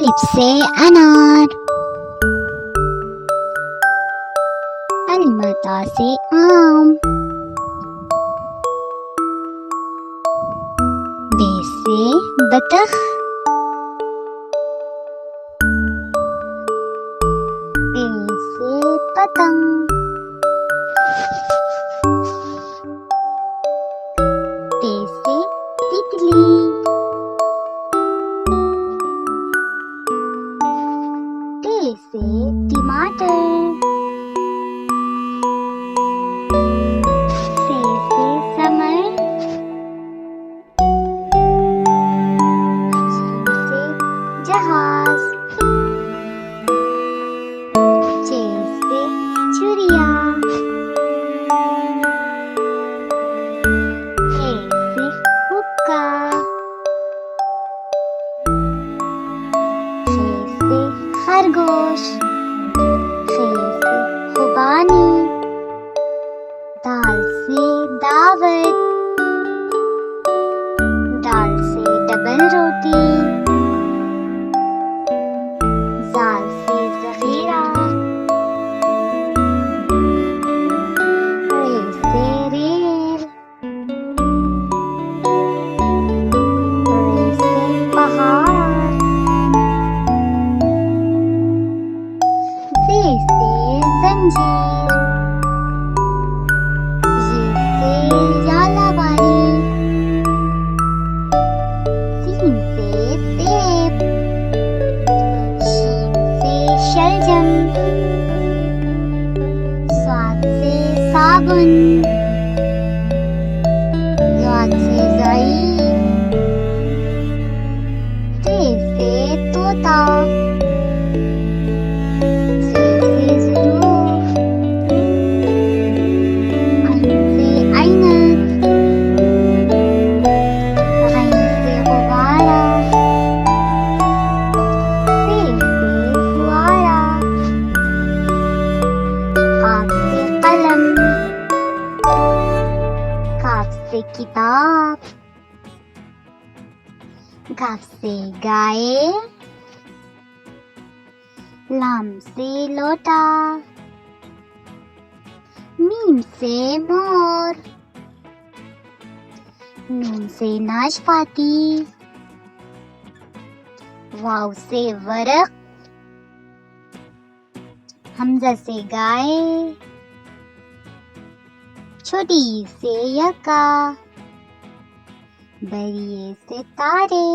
अलिफ से अनार, अलमता से आम, बे से बतख, पे से पतंग, ते से तितली, टे से टमाटर, से समर, जीम से जहाज, चे से चुरिया, ए से हुक्का, खे से खरगोश, खे से खुबानी, दाल से दावत, दाल से डबल रोटी, जाल से ज़ख़ीरा, रे से रेल, रे से पहाड़, ज़े से ज़ंजीर, झालावाड़ी, सीन से सेब, शीन से शलजम, स्वाद से साबुन, ज़ाद से ज़ईफ़, रे से तोता, ज़े से ज़ुरूफ़, आइन से ऐनक, गैन से गुब्बारा, फे से फुआरा, काफ से कलम, काफ से किताब, गाफ से गाय, लाम से लोटा, मीम से मोर, नून से नाशपाती, वाव से वरक, हमजा से गाय, छोटी से यका, बरिए से तारे।